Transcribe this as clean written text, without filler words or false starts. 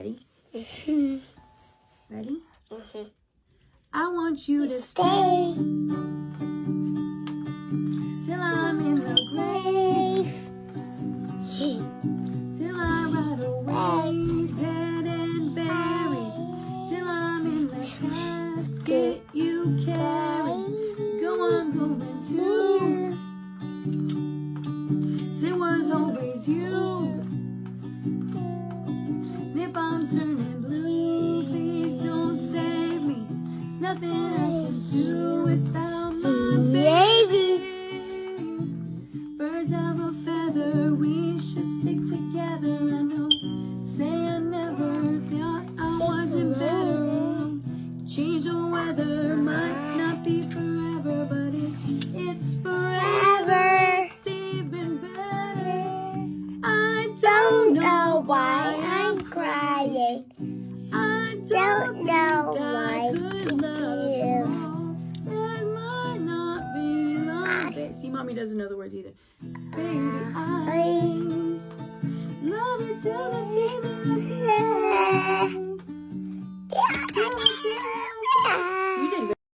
Ready? Ready? Mm-hmm. I want you to Stay till I'm in the grave, till I ride away, dead and buried, till I'm in the casket you carry. Go on going to, it was always you. If I'm turning blue, please don't save me. There's nothing I can do without my baby. Birds of a feather, we should stick together. I know, say I never thought I wasn't better. Change the weather, might not be forever, but it's forever. It's even better. I don't know why I'm crying. I don't know why could love you. That might not be love. See, mommy doesn't know the words either. Baby, I love you till the day that I die.